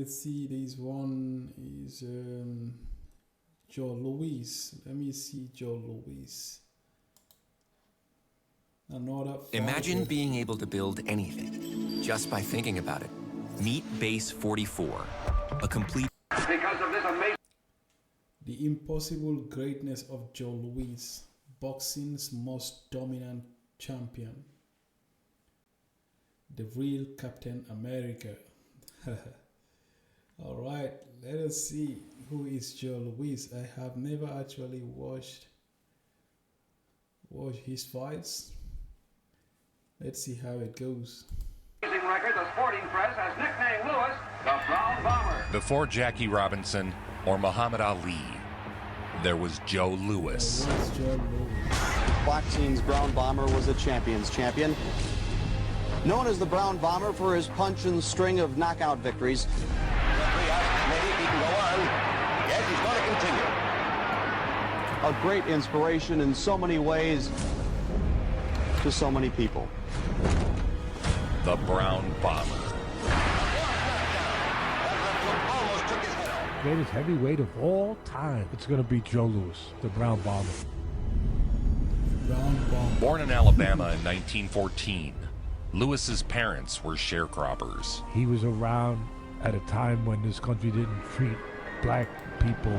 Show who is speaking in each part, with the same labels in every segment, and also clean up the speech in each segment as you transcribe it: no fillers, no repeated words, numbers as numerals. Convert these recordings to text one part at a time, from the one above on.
Speaker 1: let's see. This one is Joe Louis. Let me see Joe Louis. Another
Speaker 2: Imagine
Speaker 1: fighter.
Speaker 2: being able to build anything just by thinking about it. Meet Base 44, a complete...
Speaker 3: Because of this amazing...
Speaker 1: The impossible greatness of Joe Louis, boxing's most dominant champion. The real Captain America. Alright, let us see who is Joe Louis. I have never actually watched his fights. Let's see how it goes.
Speaker 3: Record, the sporting press has nicknamed Lewis the Brown Bomber.
Speaker 4: Before Jackie Robinson or Muhammad Ali, there was Joe Louis.
Speaker 1: What's Joe Louis?
Speaker 5: Boxing's Brown Bomber was a champion's champion. Known as the Brown Bomber for his punch and string of knockout victories.
Speaker 6: Maybe he can go on. Yes, he's going to continue.
Speaker 5: A great inspiration in so many ways to so many people.
Speaker 4: The Brown Bomber.
Speaker 7: Greatest heavyweight of all time. It's going to be Joe Louis, the Brown Bomber.
Speaker 1: Brown Bomber.
Speaker 4: Born in Alabama in 1914, Lewis's parents were sharecroppers.
Speaker 7: He was around at a time when this country didn't treat black people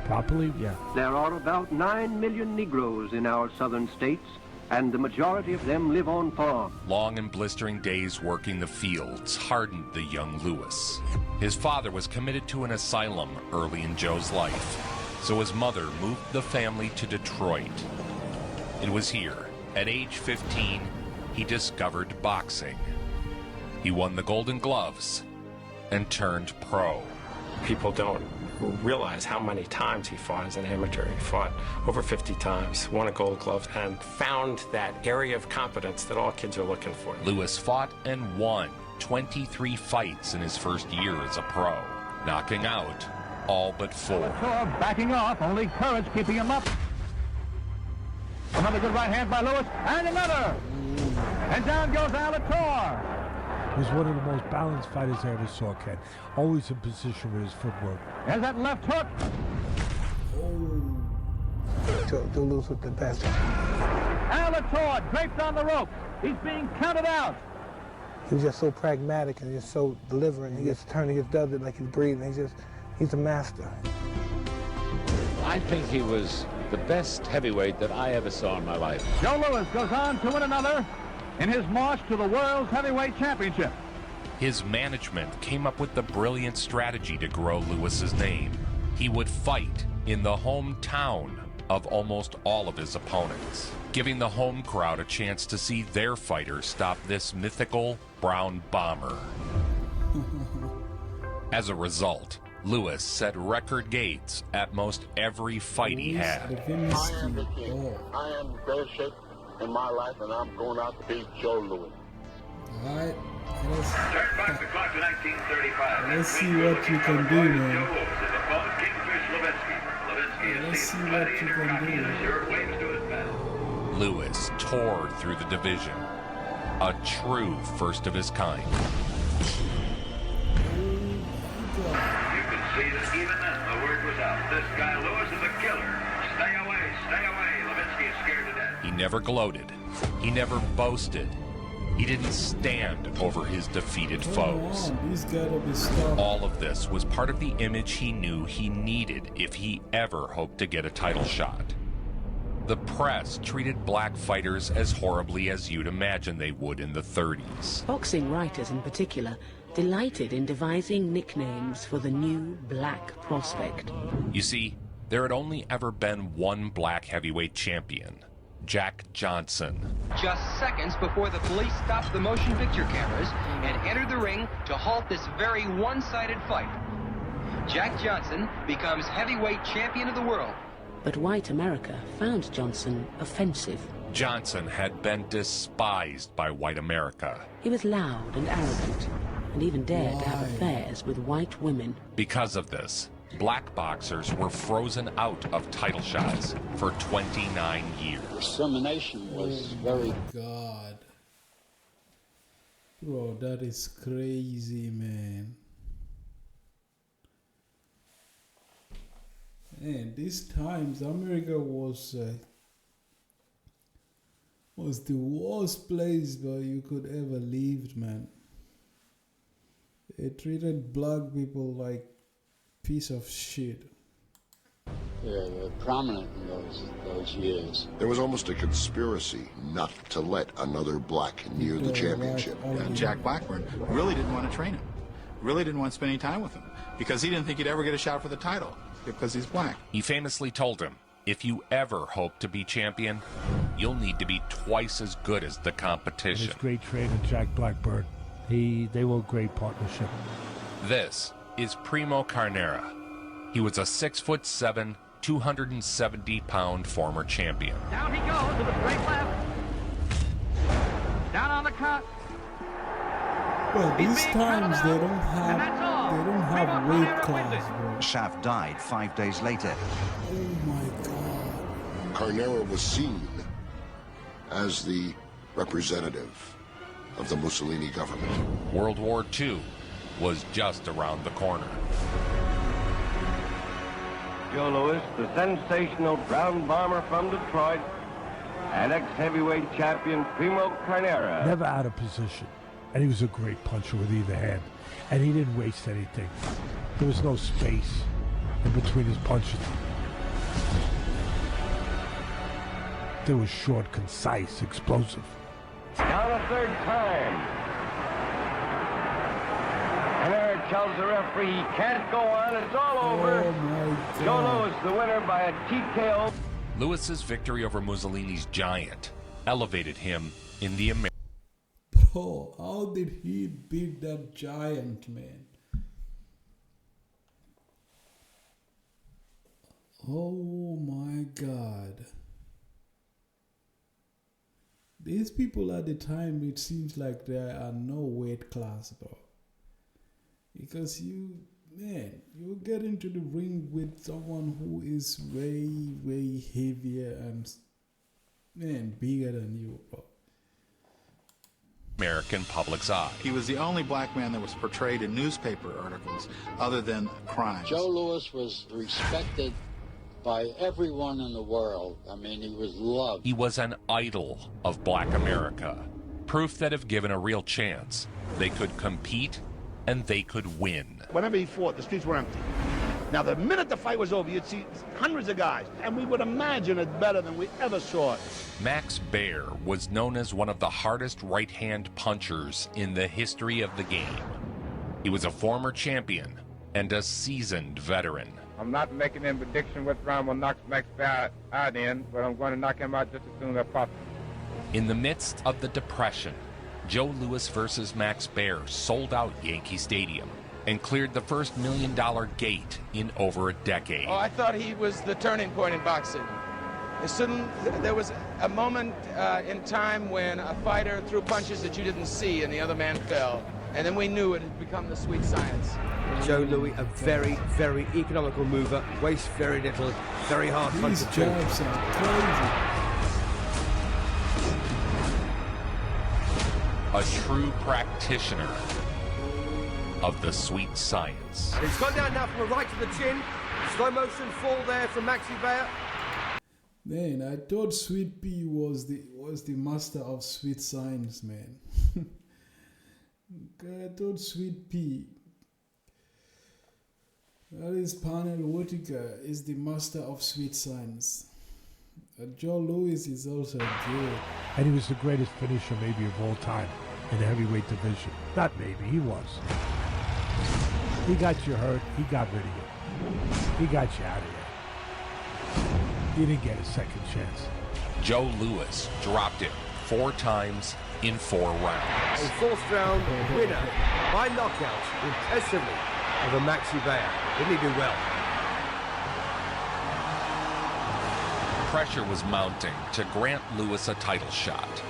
Speaker 7: properly. Yeah.
Speaker 8: There are about 9 million Negroes in our southern states, and the majority of them live on farms.
Speaker 4: Long and blistering days working the fields hardened the young Lewis. His father was committed to an asylum early in Joe's life, so his mother moved the family to Detroit. It was here, at age 15, he discovered boxing. He won the Golden Gloves and turned pro.
Speaker 9: People don't realize how many times he fought as an amateur. He fought over 50 times, won a Gold Glove, and found that area of competence that all kids are looking for.
Speaker 4: Lewis fought and won 23 fights in his first year as a pro, knocking out all but 4.
Speaker 8: Backing off, only courage keeping him up. Another good right hand by Lewis, and another! And down goes Alator.
Speaker 7: He was one of the most balanced fighters I ever saw, Ken. Always in position with his footwork.
Speaker 8: There's that left hook.
Speaker 10: Joe Louis with the best.
Speaker 8: Alator draped on the rope. He's being counted out.
Speaker 10: He was just so pragmatic and just so delivering. He just turns, he just does it like he's breathing. He's a master.
Speaker 11: I think he was the best heavyweight that I ever saw in my life.
Speaker 8: Joe Louis goes on to win another in his march to the World's Heavyweight Championship.
Speaker 4: His management came up with the brilliant strategy to grow Lewis's name. He would fight in the hometown of almost all of his opponents, giving the home crowd a chance to see their fighter stop this mythical Brown Bomber. As a result, Lewis set record gates at most every fight he had.
Speaker 6: I am the king. I am in best shape in my life, and I'm going out to beat Joe Louis.
Speaker 1: Alright,
Speaker 3: Turn back the clock to 1935.
Speaker 1: let's see what you can do, man.
Speaker 3: Joe Louis, his opponent, Kingfish Levinsky. Levinsky
Speaker 1: Let's
Speaker 3: is
Speaker 1: see what you can do.
Speaker 3: sure waves to his battle.
Speaker 4: Lewis tore through the division, a true first of his kind.
Speaker 3: You can see that even then the word was out. This guy Lewis is a killer. Stay away, stay away. Levinsky is scared to death.
Speaker 4: He never gloated. He never boasted. He didn't stand over his defeated foes.
Speaker 1: He's gotta be stopped.
Speaker 4: All of this was part of the image he knew he needed if he ever hoped to get a title shot. The press treated black fighters as horribly as you'd imagine they would in the 30s.
Speaker 12: Boxing writers in particular delighted in devising nicknames for the new black prospect.
Speaker 4: You see, there had only ever been one black heavyweight champion, Jack Johnson.
Speaker 13: Just seconds before the police stopped the motion picture cameras and entered the ring to halt this very one-sided fight. Jack Johnson becomes heavyweight champion of the world.
Speaker 12: But white America found Johnson offensive.
Speaker 4: Johnson had been despised by white America.
Speaker 12: He was loud and arrogant, and even dared to have affairs with white women.
Speaker 4: Because of this, black boxers were frozen out of title shots for 29 years.
Speaker 6: Discrimination was very...
Speaker 1: God. Bro, that is crazy, man. And these times, America was the worst place where you could ever live, man. It treated black people like piece of shit.
Speaker 6: Yeah, they're prominent in those years.
Speaker 14: There was almost a conspiracy not to let another black near the championship.
Speaker 15: Jack Blackburn really didn't want to train him. Really didn't want to spend any time with him because he didn't think he'd ever get a shot for the title because he's black.
Speaker 4: He famously told him, if you ever hope to be champion, you'll need to be twice as good as the competition.
Speaker 7: His great trainer, Jack Blackburn. They were a great partnership.
Speaker 4: This is Primo Carnera. He was a 6'7", 270-pound former champion.
Speaker 13: Down he goes with a straight left. Down on the cut.
Speaker 1: Well, these times they don't have weight class, bro.
Speaker 16: Schaff died 5 days later.
Speaker 1: Oh my God.
Speaker 14: Carnera was seen as the representative of the Mussolini government.
Speaker 4: World War II was just around the corner.
Speaker 8: Joe Louis, the sensational brown bomber from Detroit, and ex-heavyweight champion Primo Carnera.
Speaker 7: Never out of position. And he was a great puncher with either hand. And he didn't waste anything. There was no space in between his punches. They were short, concise, explosive.
Speaker 8: Down a third time. Carnera tells the referee he can't go on. It's all over.
Speaker 1: Oh my God.
Speaker 8: Joe Louis, the winner by a TKO.
Speaker 4: Louis's victory over Mussolini's giant elevated him in the American.
Speaker 1: Bro, how did he beat that giant, man? Oh my God. These people at the time, it seems like there are no weight class, bro. Because you get into the ring with someone who is way, way heavier and, bigger than you, bro.
Speaker 4: American public's eye.
Speaker 15: He was the only black man that was portrayed in newspaper articles other than crimes.
Speaker 6: Joe Louis was respected by everyone in the world. I mean, he was loved.
Speaker 4: He was an idol of black America. Proof that if given a real chance, they could compete and they could win.
Speaker 17: Whenever he fought, the streets were empty. Now, the minute the fight was over, you'd see hundreds of guys, and we would imagine it better than we ever saw it.
Speaker 4: Max Baer was known as one of the hardest right-hand punchers in the history of the game. He was a former champion and a seasoned veteran.
Speaker 18: I'm not making any prediction what round will knock Max Baer out in, but I'm going to knock him out just as soon as possible.
Speaker 4: In the midst of the Depression, Joe Louis versus Max Baer sold out Yankee Stadium and cleared the first $1 million gate in over a decade.
Speaker 19: Oh, I thought he was the turning point in boxing. There was a moment in time when a fighter threw punches that you didn't see and the other man fell. And then we knew it had become the sweet science.
Speaker 20: Joe Louis, a very, very economical mover, wastes very little, very hard puncher.
Speaker 1: These jabs are crazy.
Speaker 4: A true practitioner of the sweet science.
Speaker 20: And he's gone down now from a right to the chin. Slow motion fall there from Maxi Baer.
Speaker 1: Man, I thought Sweet Pea was the master of sweet science, man. I thought Sweet Pea, that is Pernell Whitaker, is the master of sweet science. Joe Louis is also good.
Speaker 7: And he was the greatest finisher maybe of all time in the heavyweight division. Not maybe, he was. He got you hurt, he got rid of you. He got you out of here. You didn't get a second chance.
Speaker 4: Joe Louis dropped it 4 times in 4 rounds.
Speaker 20: A fourth round winner by knockout impressively over Maxi Baer. Didn't he do well?
Speaker 4: Pressure was mounting to grant Louis a title shot.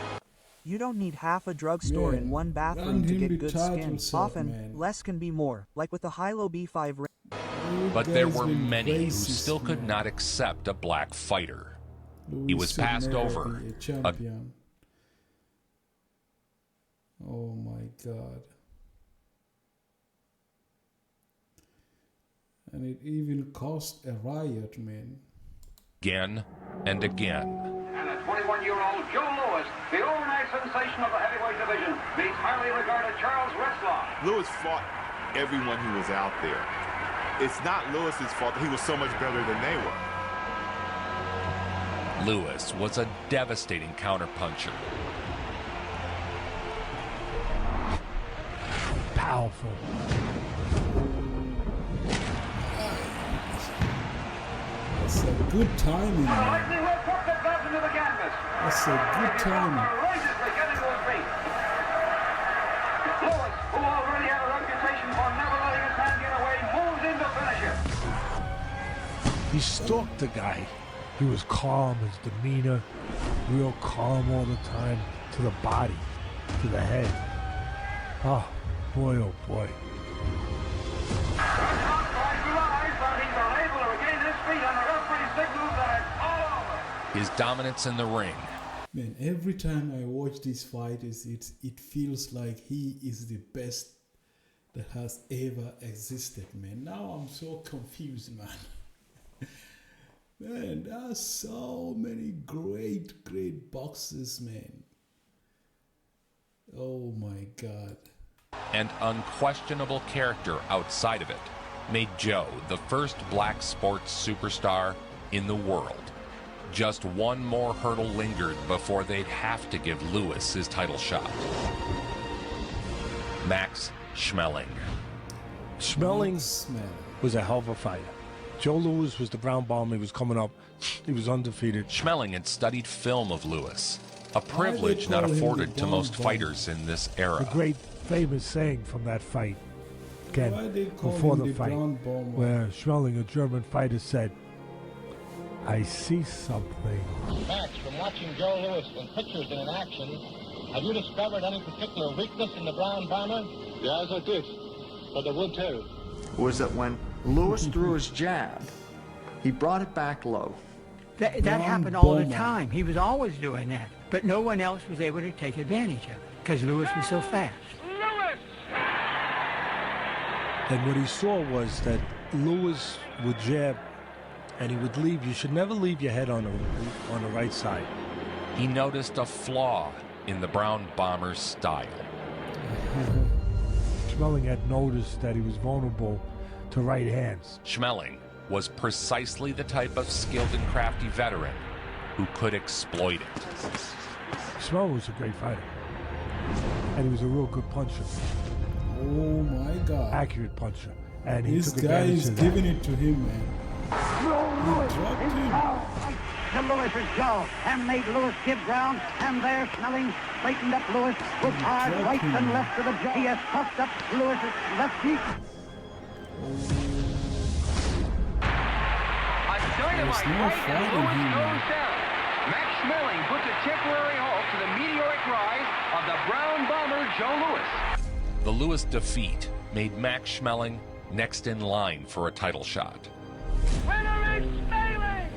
Speaker 21: You don't need half a drugstore in one bathroom to get good skin. Often, less can be more, like with the Hilo B5 ring.
Speaker 4: But there were many who still could not accept a black fighter. He was passed over.
Speaker 1: A champion. Oh my God. And it even caused a riot, man.
Speaker 4: Again and again.
Speaker 3: And a 21-year-old Joe Louis, the overnight sensation of the heavyweight division, meets highly regarded Charles Retzlaff.
Speaker 2: Louis fought everyone who was out there. It's not Lewis's fault that he was so much better than they were.
Speaker 4: Louis was a devastating counterpuncher.
Speaker 7: Powerful.
Speaker 1: That's a good timing, man. That's a good timing.
Speaker 3: Louis, who already had a reputation for never letting his hand get away, moves in to finish it.
Speaker 7: He stalked the guy. He was calm, his demeanor, real calm all the time, to the body, to the head. Oh boy, oh boy.
Speaker 4: His dominance in the ring.
Speaker 1: Man, every time I watch these fighters, it feels like he is the best that has ever existed, man. Now I'm so confused, man. Man, there are so many great boxers, man. Oh my God.
Speaker 4: And unquestionable character outside of it made Joe the first black sports superstar in the world. Just one more hurdle lingered before they'd have to give Louis his title shot. Max Schmeling.
Speaker 7: Schmeling was a hell of a fighter. Joe Louis was the Brown Bomber. He was coming up. He was undefeated.
Speaker 4: Schmeling had studied film of Louis, a privilege not afforded to most fighters in this era.
Speaker 7: The great famous saying from that fight, again, before the fight, where Schmeling, a German fighter, said, "I see something."
Speaker 6: Max, from watching Joe Louis in pictures and in action, have you discovered any particular weakness in the Brown Bomber? Yes, I did. But I will tell you.
Speaker 22: Was that when Louis threw his jab, he brought it back low.
Speaker 23: That happened all the time. He was always doing that. But no one else was able to take advantage of it because Louis was so fast.
Speaker 7: And what he saw was that Louis would jab and he would leave. You should never leave your head on the right side.
Speaker 4: He noticed a flaw in the Brown Bomber's style.
Speaker 7: Schmeling had noticed that he was vulnerable to right hands.
Speaker 4: Schmeling was precisely the type of skilled and crafty veteran who could exploit it.
Speaker 7: Schmeling was a great fighter. And he was a real good puncher.
Speaker 1: Oh my God.
Speaker 7: Accurate puncher. And he
Speaker 1: this
Speaker 7: took
Speaker 1: guy
Speaker 7: advantage
Speaker 1: is
Speaker 7: of that.
Speaker 1: giving it to him, man. He dropped him.
Speaker 23: To Louis's jaw and made Louis give ground, and there Schmeling straightened up Louis with hard right and left to the jaw. He has puffed up Louis's left cheek.
Speaker 13: A dynamite fight and Louis goes down. Max Schmeling puts a temporary halt to the meteoric rise of the Brown Bomber Joe Louis.
Speaker 4: The Louis defeat made Max Schmeling next in line for a title shot.
Speaker 23: Winner is Schmeling!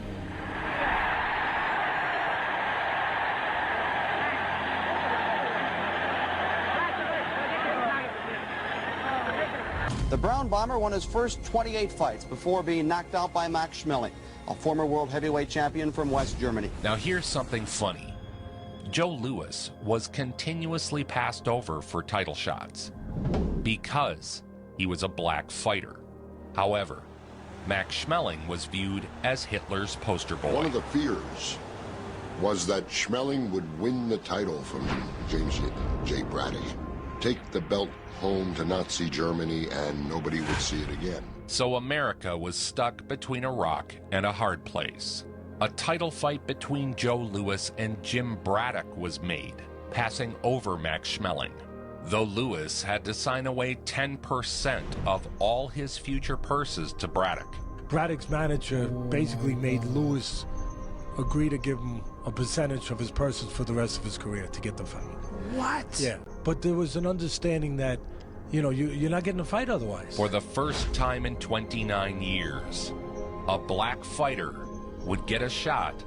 Speaker 5: The Brown Bomber won his first 28 fights before being knocked out by Max Schmeling, a former world heavyweight champion from West Germany.
Speaker 4: Now here's something funny. Joe Louis was continuously passed over for title shots because he was a black fighter. However, Max Schmeling was viewed as Hitler's poster boy.
Speaker 14: One of the fears was that Schmeling would win the title from James J. Braddock, take the belt home to Nazi Germany, and nobody would see it again.
Speaker 4: So America was stuck between a rock and a hard place. A title fight between Joe Louis and Jim Braddock was made, passing over Max Schmeling. Though Louis had to sign away 10% of all his future purses to Braddock.
Speaker 7: Braddock's manager basically made Louis agree to give him a percentage of his purses for the rest of his career to get the fight.
Speaker 23: What?
Speaker 7: Yeah, but there was an understanding that, you know, you're not getting a fight otherwise.
Speaker 4: For the first time in 29 years, a black fighter would get a shot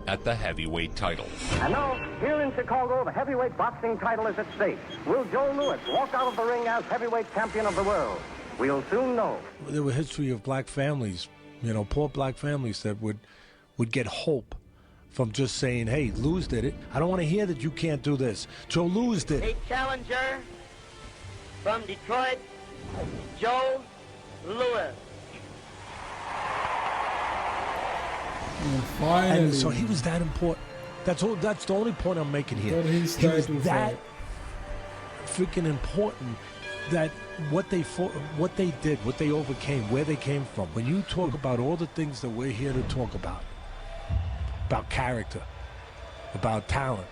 Speaker 4: at the heavyweight title.
Speaker 24: And now, here in Chicago, the heavyweight boxing title is at stake. Will Joe Louis walk out of the ring as heavyweight champion of the world? We'll soon know.
Speaker 7: There were history of black families, you know, poor black families that would get hope from just saying, hey, Lewis did it. I don't want to hear that you can't do this. Joe Louis did it.
Speaker 24: A challenger from Detroit, Joe Louis.
Speaker 7: And so he was that important. That's the only point I'm making here. He was that freaking important that what they fought, what they did, what they overcame, where they came from. When you talk about all the things that we're here to talk about character, about talent,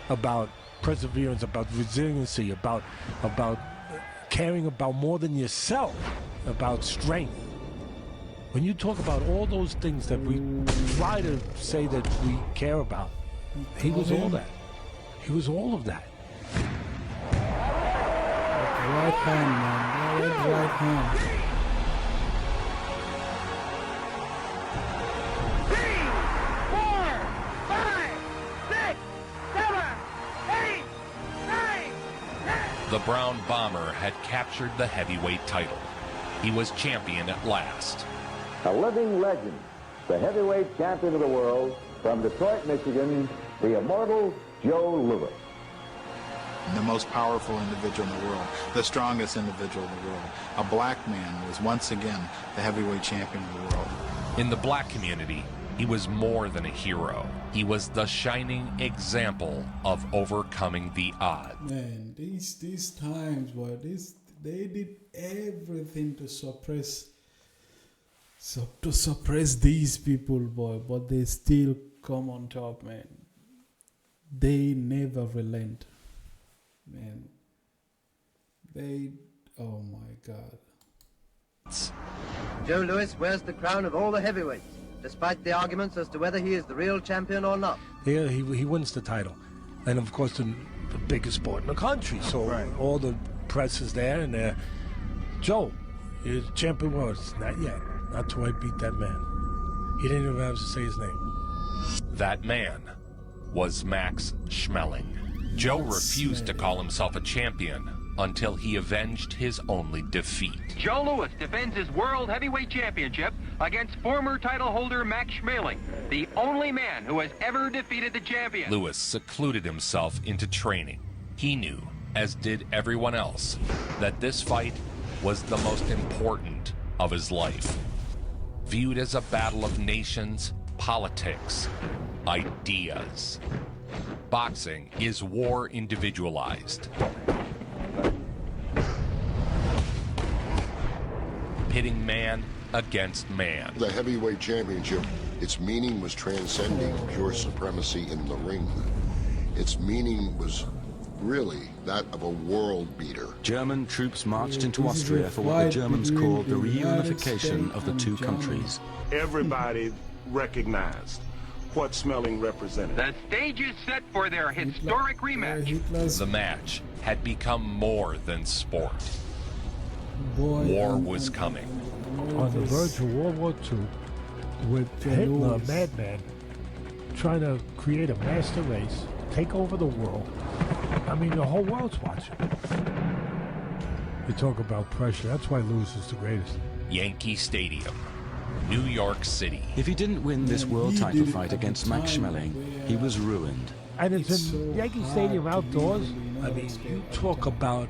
Speaker 7: about perseverance, about resiliency, about caring about more than yourself, about strength. When you talk about all those things that we try to say that we care about, he was all that. He was all of that.
Speaker 1: Right hand, man. Right hand.
Speaker 3: 3, 4, 5, 6, 7, 8, 9, 10.
Speaker 4: The Brown Bomber had captured the heavyweight title. He was champion at last.
Speaker 9: A living legend, the heavyweight champion of the world, from Detroit, Michigan, the immortal Joe Louis.
Speaker 15: The most powerful individual in the world, the strongest individual in the world. A black man was once again the heavyweight champion of the world.
Speaker 4: In the black community, he was more than a hero. He was the shining example of overcoming the odds.
Speaker 1: Man, these times, boy, they did everything to suppress these people, boy, but they still come on top, man. They never relent, man. Oh my God.
Speaker 10: Joe Louis wears the crown of all the heavyweights, despite the arguments as to whether he is the real champion or not.
Speaker 7: Yeah, he wins the title. And of course, the biggest sport in the country. So all the press is there, and Joe, you're the champion world. Not yet. Not till I beat that man. He didn't even have to say his name.
Speaker 4: That man was Max Schmeling. Joe refused to call himself a champion until he avenged his only defeat.
Speaker 13: Joe Louis defends his World Heavyweight Championship against former title holder Max Schmeling, the only man who has ever defeated the champion.
Speaker 4: Louis secluded himself into training. He knew, as did everyone else, that this fight was the most important of his life. Viewed as a battle of nations, politics, ideas. Boxing is war individualized. Pitting man against man.
Speaker 14: The heavyweight championship, its meaning was transcending pure supremacy in the ring. Its meaning was really that of a world beater.
Speaker 11: German troops marched into Austria for what the Germans called the reunification of the two countries.
Speaker 12: Everybody recognized what Schmeling represented.
Speaker 13: The stage is set for their historic rematch.
Speaker 4: The match had become more than sport. War was coming.
Speaker 7: On the verge of World War II, with Hitler, a madman, trying to create a master race, take over the world. I mean, the whole world's watching. You talk about pressure. That's why Louis is the greatest.
Speaker 4: Yankee Stadium, New York City.
Speaker 11: If he didn't win this world title fight against Max Schmeling, he was ruined.
Speaker 7: And it's in Yankee Stadium outdoors. I mean, you talk about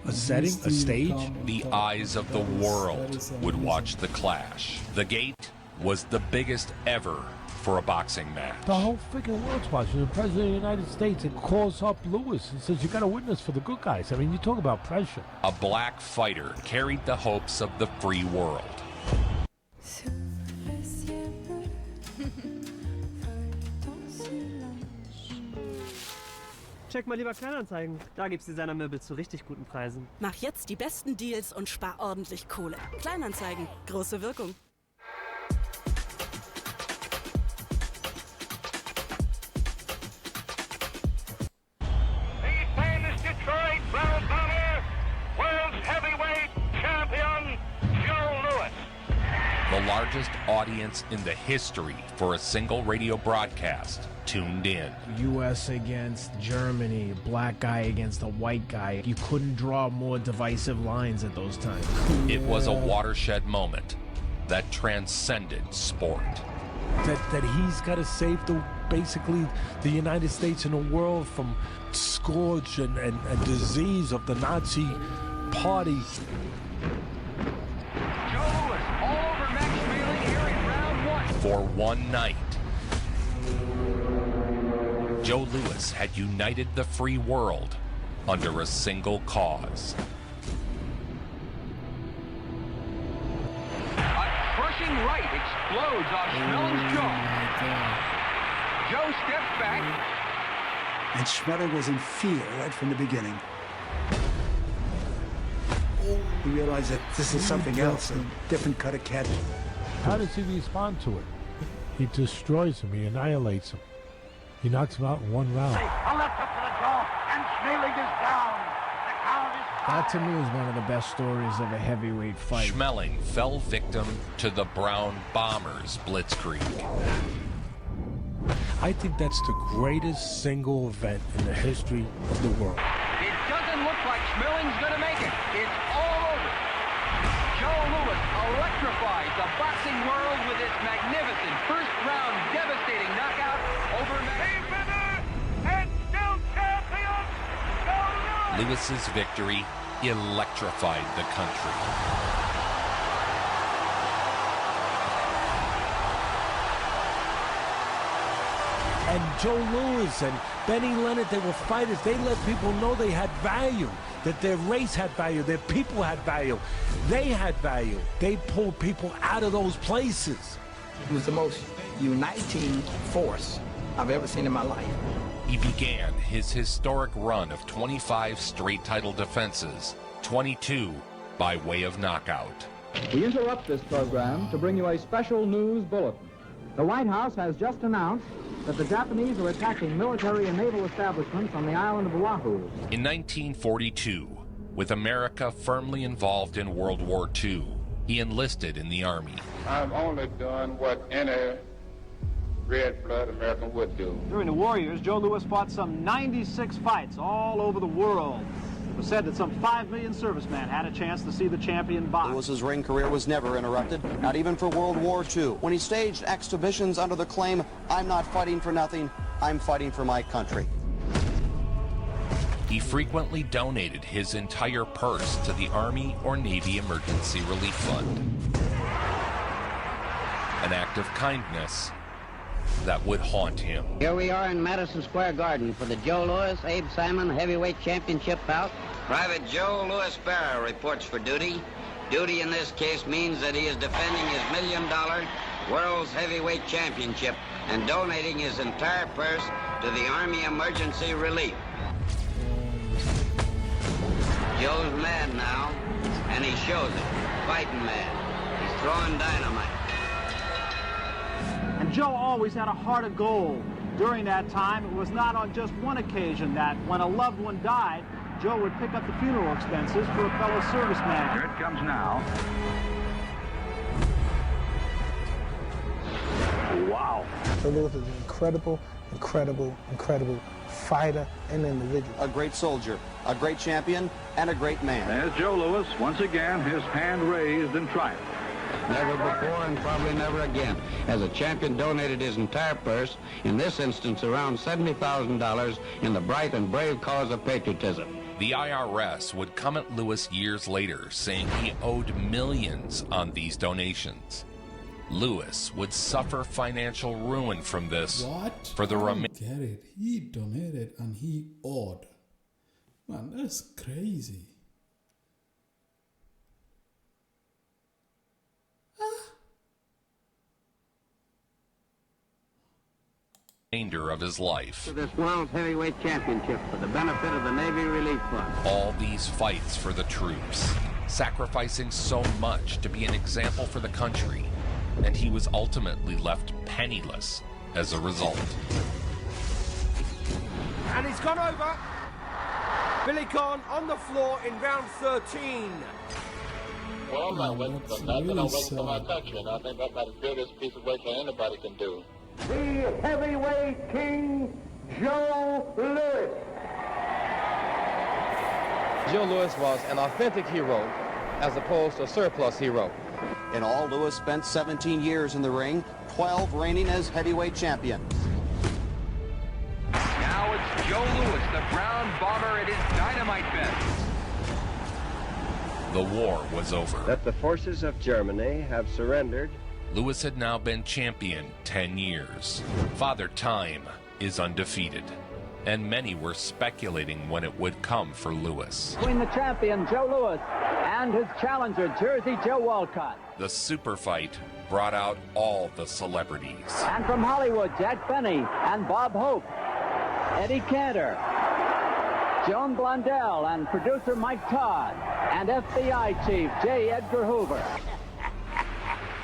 Speaker 7: a setting, a stage.
Speaker 4: The eyes of the world would watch the clash. The gate was the biggest ever for a boxing match.
Speaker 7: The whole freaking world's watching. The President of the United States calls up Louis and says, you got to witness for the good guys. I mean, you talk about pressure.
Speaker 4: A black fighter carried the hopes of the free world.
Speaker 25: Check mal lieber Kleinanzeigen. Da gibt's Designermöbel zu richtig guten Preisen.
Speaker 26: Mach jetzt die besten Deals und spar ordentlich Kohle. Kleinanzeigen. Große Wirkung.
Speaker 3: The famous Detroit Brown Bomber, world's heavyweight champion, Joe Louis.
Speaker 4: The The largest audience in the history for a single radio broadcast tuned in.
Speaker 8: U.S. against Germany, black guy against a white guy. You couldn't draw more divisive lines at those times.
Speaker 4: It was a watershed moment that transcended sport.
Speaker 7: That he's got to save basically the United States and the world from scourge and disease of the Nazi party.
Speaker 13: Joe Louis all over Max Schmeling here in round one.
Speaker 4: For one night, Joe Louis had united the free world under a single cause.
Speaker 13: A crushing right explodes off Schmeling's jaw. Joe steps back.
Speaker 16: And Schmeling was in fear right from the beginning. He realized that this is something else, a different cut of cat.
Speaker 7: How does he respond to it? He destroys him. He annihilates him. He knocks him out in one round.
Speaker 23: A left hook to the jaw, and Schmeling is down. The count is
Speaker 8: That to me is one of the best stories of a heavyweight fight.
Speaker 4: Schmeling fell victim to the Brown Bombers blitzkrieg.
Speaker 7: I think that's the greatest single event in the history of the world.
Speaker 13: It doesn't look like Schmeling's going to make it. It's all over. Joe Louis electrifies the boxing world with his magnificent first-round devastating knockout over and still champion, Joe Louis!
Speaker 4: Louis's victory electrified the country.
Speaker 7: And Joe Louis and Benny Leonard, they were fighters. They let people know they had value, that their race had value, their people had value. They had value. They pulled people out of those places.
Speaker 17: It was the most uniting force I've ever seen in my life.
Speaker 4: He began his historic run of 25 straight title defenses, 22 by way of knockout.
Speaker 18: We interrupt this program to bring you a special news bulletin. The White House has just announced that the Japanese are attacking military and naval establishments on the island of Oahu.
Speaker 4: In 1942, with America firmly involved in World War II, he enlisted in the Army.
Speaker 19: I've only done what any red-blood American would do.
Speaker 25: During the war years, Joe Louis fought some 96 fights all over the world. It was said that some 5 million servicemen had a chance to see the champion box.
Speaker 5: Louis's ring career was never interrupted, not even for World War II, when he staged exhibitions under the claim, "I'm not fighting for nothing, I'm fighting for my country."
Speaker 4: He frequently donated his entire purse to the Army or Navy Emergency Relief Fund. An act of kindness that would haunt him.
Speaker 24: Here we are in Madison Square Garden for the Joe Louis Abe Simon Heavyweight Championship bout. Private Joe Louis Barrow reports for duty. Duty in this case means that he is defending his $1 million World's Heavyweight Championship and donating his entire purse to the Army Emergency Relief. Joe's mad now, and he shows it. Fighting mad. He's throwing dynamite.
Speaker 25: And Joe always had a heart of gold. During that time, it was not on just one occasion that when a loved one died, Joe would pick up the funeral expenses for a fellow serviceman.
Speaker 18: Here it comes now.
Speaker 20: Wow. Joe Louis is an incredible fighter and individual.
Speaker 5: A great soldier, a great champion, and a great man.
Speaker 18: There's Joe Louis, once again, his hand raised in triumph.
Speaker 24: Never before and probably never again has a champion donated his entire purse, in this instance around $70,000, in the bright and brave cause of patriotism.
Speaker 4: The IRS would come at Louis years later, saying he owed millions on these donations. Louis would suffer financial ruin from this for the remaining.
Speaker 1: Get it? He donated and he owed. Man, that's crazy.
Speaker 4: Remainder of his life.
Speaker 24: To this World Heavyweight Championship for the benefit of the Navy Relief Fund.
Speaker 4: All these fights for the troops, sacrificing so much to be an example for the country, and he was ultimately left penniless as a result.
Speaker 27: And he's gone over. Billy Conn on the floor in round 13.
Speaker 19: Well, I'm not waiting for nothing. I'm waiting for my country, and I think that's about the biggest piece of work that anybody can do.
Speaker 23: The heavyweight king, Joe Louis.
Speaker 2: Joe Louis was an authentic hero as opposed to a surplus hero.
Speaker 5: In all, Louis spent 17 years in the ring, 12 reigning as heavyweight champion.
Speaker 13: Now it's Joe Louis, the Brown Bomber at his dynamite best.
Speaker 4: The war was over.
Speaker 6: That the forces of Germany have surrendered.
Speaker 4: Louis had now been champion 10 years. Father Time is undefeated, and many were speculating when it would come for Louis.
Speaker 18: Between the champion, Joe Louis, and his challenger, Jersey Joe Walcott.
Speaker 4: The super fight brought out all the celebrities.
Speaker 18: And from Hollywood, Jack Benny and Bob Hope, Eddie Cantor, Joan Blondell, and producer Mike Todd, and FBI Chief J. Edgar Hoover.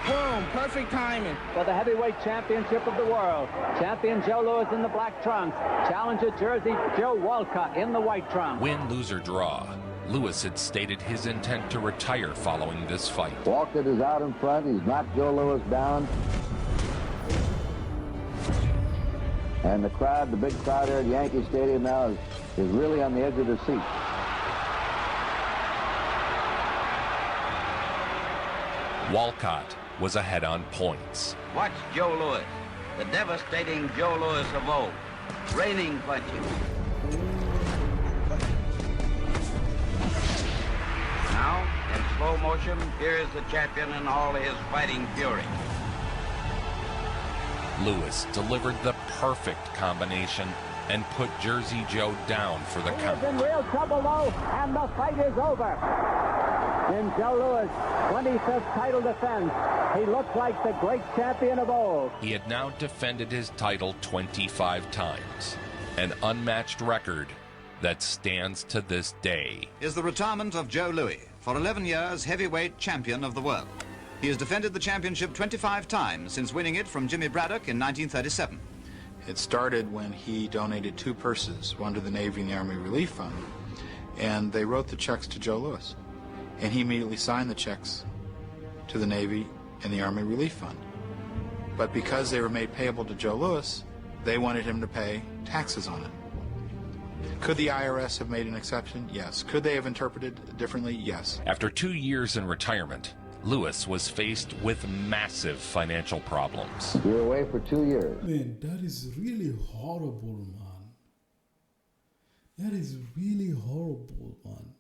Speaker 18: Boom, perfect timing. For the heavyweight championship of the world, champion Joe Louis in the black trunks, challenger Jersey Joe Walcott in the white trunks.
Speaker 4: Win, lose, or draw, Louis had stated his intent to retire following this fight.
Speaker 9: Walcott is out in front. He's knocked Joe Louis down. And the crowd, the big crowd here at Yankee Stadium now is really on the edge of their seat.
Speaker 4: Walcott was ahead on points.
Speaker 24: Watch Joe Louis, the devastating Joe Louis of old, raining punches. Now, in slow motion, here is the champion in all his fighting fury.
Speaker 4: Louis delivered the perfect combination and put Jersey Joe down for the count.
Speaker 18: He's in real trouble, though, and the fight is over. In Joe Louis' 25th title defense, he looks like the great champion of old.
Speaker 4: He had now defended his title 25 times, an unmatched record that stands to this day.
Speaker 15: Is the retirement of Joe Louis, for 11 years heavyweight champion of the world. He has defended the championship 25 times since winning it from Jimmy Braddock in 1937.
Speaker 21: It started when he donated 2 purses, one to the Navy and the Army Relief Fund, and they wrote the checks to Joe Louis. And he immediately signed the checks to the Navy and the Army Relief Fund. But because they were made payable to Joe Louis, they wanted him to pay taxes on it. Could the IRS have made an exception? Yes. Could they have interpreted differently? Yes.
Speaker 4: After 2 years in retirement, Louis was faced with massive financial problems.
Speaker 9: You're away for 2 years.
Speaker 1: Man, that is really horrible, man. That is really horrible, man.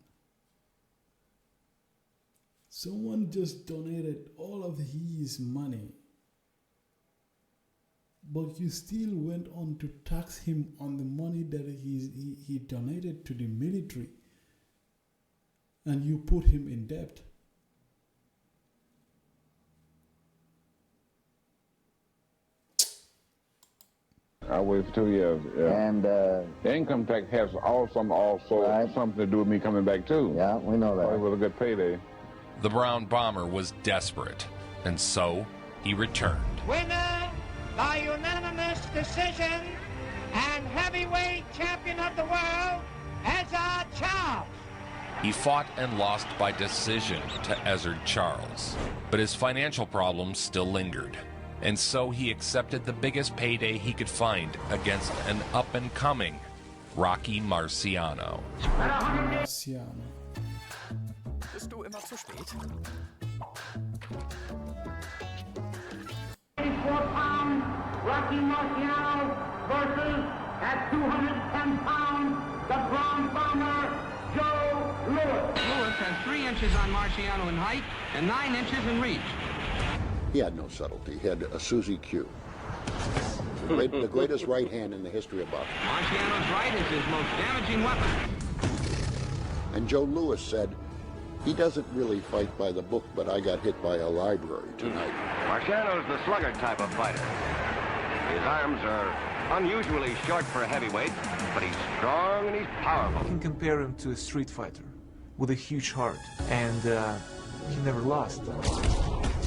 Speaker 1: Someone just donated all of his money, but you still went on to tax him on the money that he donated to the military, and you put him in debt.
Speaker 22: I waited for 2 years. Yeah.
Speaker 9: And
Speaker 22: the income tax has also something to do with me coming back too.
Speaker 9: Yeah, we know that.
Speaker 22: So it was a good payday.
Speaker 4: The Brown Bomber was desperate, and so he returned.
Speaker 27: Winner by unanimous decision and heavyweight champion of the world, Ezzard Charles.
Speaker 4: He fought and lost by decision to Ezzard Charles, but his financial problems still lingered. And so he accepted the biggest payday he could find against an up-and-coming Rocky Marciano.
Speaker 28: Bist du immer zu spät?
Speaker 23: 84-pound Rocky Marciano versus at 210 pounds the Brown Bomber Joe Louis.
Speaker 13: Louis has 3 inches on Marciano in height and 9 inches in reach.
Speaker 14: He had no subtlety. He had a Susie Q. The greatest right hand in the history of boxing.
Speaker 13: Marciano's right is his most damaging weapon.
Speaker 14: And Joe Louis said, he doesn't really fight by the book, but I got hit by a library tonight.
Speaker 3: Marciano's the sluggard type of fighter. His arms are unusually short for a heavyweight, but he's strong and he's powerful.
Speaker 16: You can compare him to a street fighter with a huge heart, and he never lost.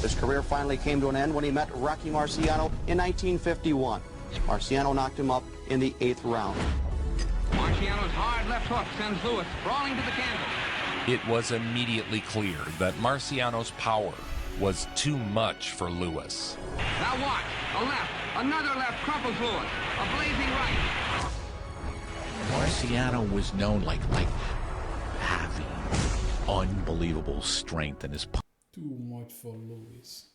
Speaker 5: His career finally came to an end when he met Rocky Marciano in 1951. Marciano knocked him up in the 8th round.
Speaker 13: Marciano's hard left hook sends Louis sprawling to the canvas.
Speaker 4: It was immediately clear that Marciano's power was too much for Lewis.
Speaker 13: Now watch. A left. Another left crumples Lewis. A blazing right.
Speaker 7: Marciano was known like having unbelievable strength in his
Speaker 1: Too much for Lewis.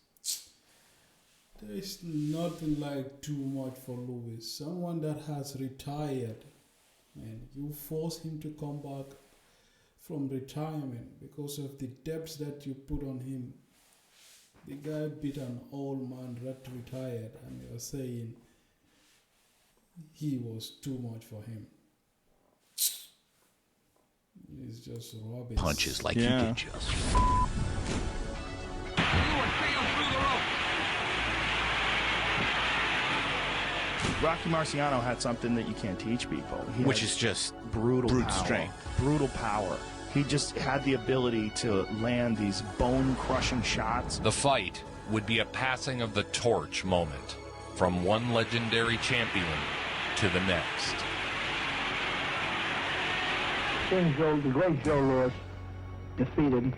Speaker 1: There's nothing like too much for Lewis. Someone that has retired, and you force him to come back from retirement because of the debts that you put on him. The guy beat an old man that retired, and you're saying he was too much for him. It's just rubbish.
Speaker 7: punches like he did just.
Speaker 8: Rocky Marciano had something that you can't teach people.
Speaker 7: Which is just brutal
Speaker 8: brute
Speaker 7: power.
Speaker 8: strength, brutal power. He just had the ability to land these bone-crushing shots.
Speaker 4: The fight would be a passing of the torch moment from one legendary champion to the next.
Speaker 23: Seeing Joe, the great Joe Louis, defeated,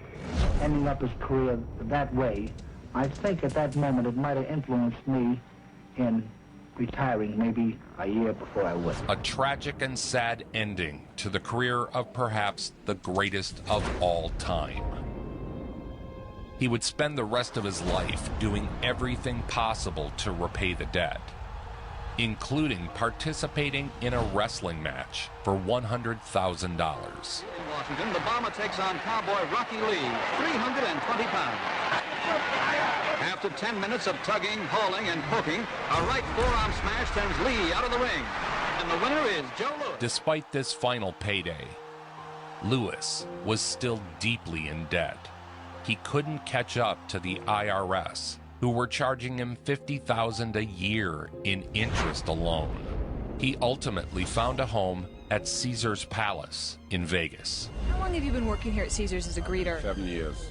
Speaker 23: ending up his career that way, I think at that moment it might have influenced me in retiring maybe a year before I would.
Speaker 4: A tragic and sad ending to the career of perhaps the greatest of all time. He would spend the rest of his life doing everything possible to repay the debt, including participating in a wrestling match for $100,000.
Speaker 15: In Washington, the Bomber takes on Cowboy Rocky Lee, 320 pounds. After 10 minutes of tugging, hauling, and poking, a right forearm smash sends Lee out of the ring. And the winner is Joe Louis.
Speaker 4: Despite this final payday, Lewis was still deeply in debt. He couldn't catch up to the IRS, who were charging him $50,000 a year in interest alone. He ultimately found a home at Caesar's Palace in Vegas.
Speaker 10: How long have you been working here at Caesar's as a greeter?
Speaker 14: 7 years.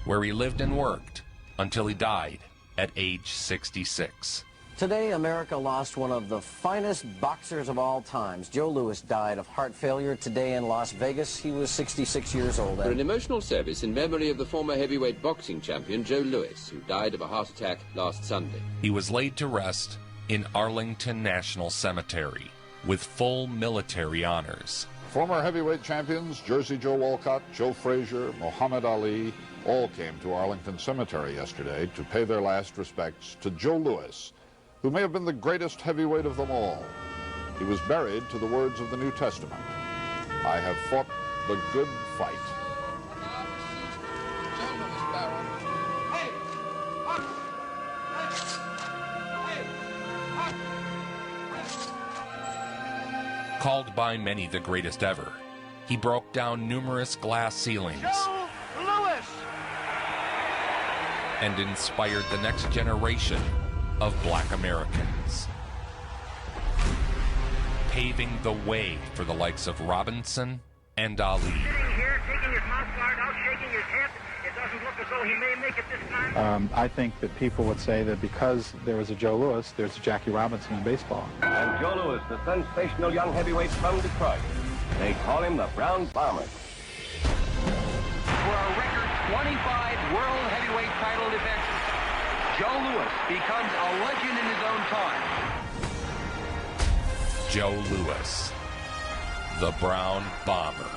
Speaker 4: Where he lived and worked until he died at age 66.
Speaker 5: Today, America lost one of the finest boxers of all times. Joe Louis died of heart failure today in Las Vegas. He was 66 years old.
Speaker 11: For an emotional service in memory of the former heavyweight boxing champion Joe Louis, who died of a heart attack last Sunday.
Speaker 4: He was laid to rest in Arlington National Cemetery with full military honors.
Speaker 12: Former heavyweight champions Jersey Joe Walcott, Joe Frazier, Muhammad Ali, all came to Arlington Cemetery yesterday to pay their last respects to Joe Louis, who may have been the greatest heavyweight of them all. He was buried to the words of the New Testament, "I have fought the good fight."
Speaker 4: Called by many the greatest ever, he broke down numerous glass ceilings and inspired the next generation of Black Americans, paving the way for the likes of Robinson and Ali.
Speaker 23: Sitting here, taking his mouth guard out, shaking his head. It doesn't look as though he may make it this time.
Speaker 17: I think that people would say that because there was a Joe Louis, there's a Jackie Robinson in baseball.
Speaker 3: And Joe Louis, the sensational young heavyweight from Detroit. They call him the Brown Bomber.
Speaker 13: For a record 25 world heavyweight title defenses, Joe Louis becomes a legend in his own time.
Speaker 4: Joe Louis, the Brown Bomber.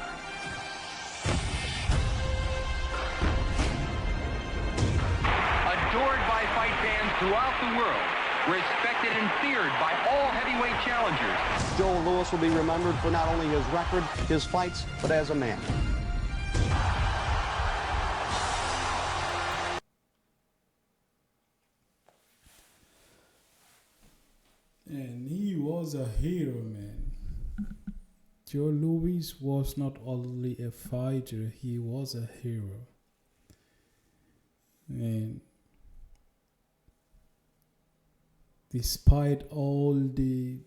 Speaker 13: Adored by fight fans throughout the world, respected and feared by all heavyweight challengers.
Speaker 5: Joe Louis will be remembered for not only his record, his fights, but as a man.
Speaker 1: And he was a hero, man. Joe Louis was not only a fighter, he was a hero. And despite all the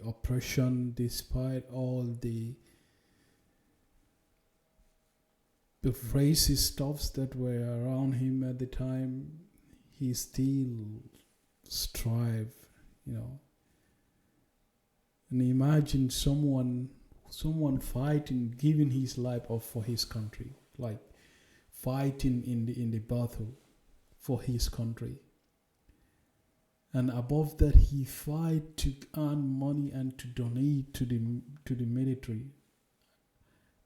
Speaker 1: oppression, despite all the racist stuffs that were around him at the time, he still strive, you know. And imagine someone someone fighting, giving his life up for his country, like fighting in the battle for his country. And above that, he fight to earn money and to donate to the military.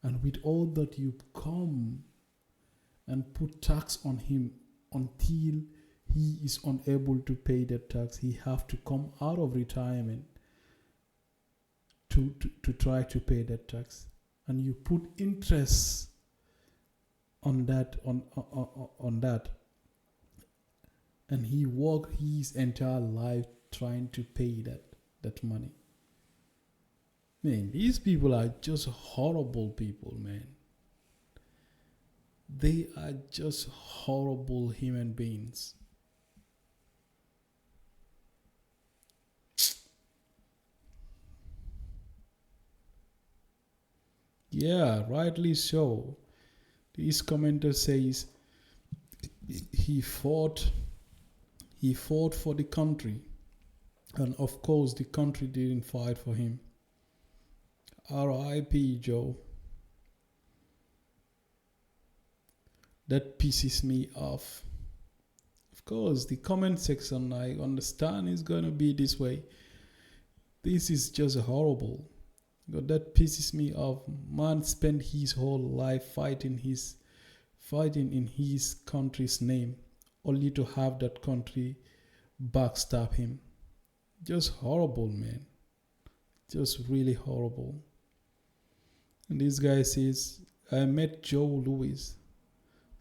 Speaker 1: And with all that, you come and put tax on him until he is unable to pay that tax. He have to come out of retirement to try to pay that tax. And you put interest on that, on that. And he worked his entire life trying to pay that money. Man, these people are just horrible people, man. They are just horrible human beings. Yeah, rightly so. This commenter says he fought for the country, and of course the country didn't fight for him. R.I.P. Joe. That pisses me off. Of course, the comment section, I understand, is going to be this way. This is just horrible. But that pisses me off. Man spent his whole life fighting in his country's name, only to have that country backstab him. Just horrible, man. Just really horrible. And this guy says, I met Joe Louis,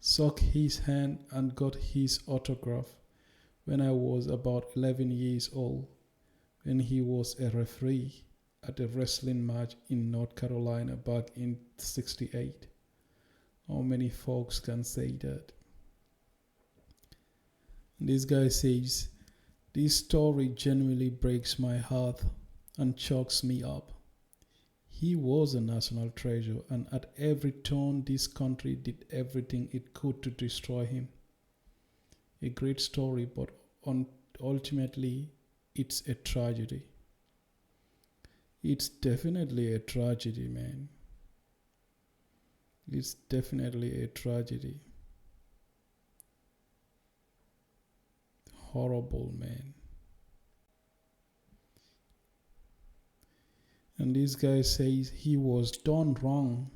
Speaker 1: shook his hand and got his autograph when I was about 11 years old, when he was a referee at a wrestling match in North Carolina back in '68. How many folks can say that? And this guy says, this story genuinely breaks my heart and chokes me up. He was a national treasure, and at every turn this country did everything it could to destroy him. A great story, but ultimately it's a tragedy. It's definitely a tragedy, man. It's definitely a tragedy. Horrible, man. And this guy says he was done wrong.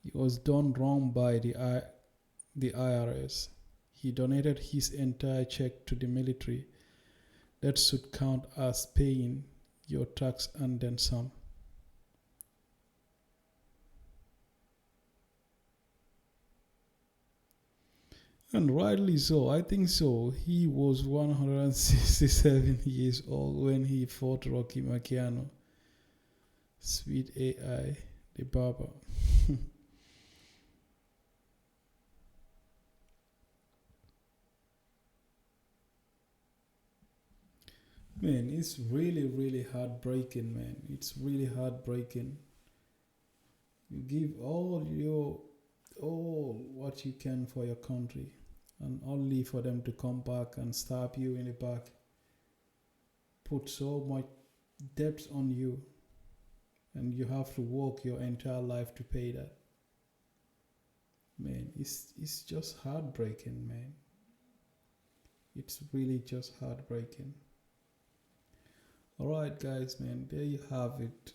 Speaker 1: He was done wrong by the IRS. He donated his entire check to the military. That should count as paying your tax and then some. And rightly so, I think so. He was 167 years old when he fought Rocky Marciano. Sweet AI, the barber. Man, it's really, really heartbreaking, man. It's really heartbreaking. You give all what you can for your country, and only for them to come back and stab you in the back, put so much debt on you, and you have to work your entire life to pay that. Man, it's just heartbreaking, man. It's really just heartbreaking. Alright guys, man, there you have it.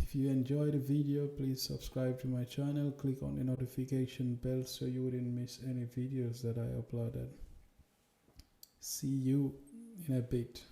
Speaker 1: If you enjoyed the video, please subscribe to my channel, click on the notification bell so you wouldn't miss any videos that I uploaded. See you in a bit.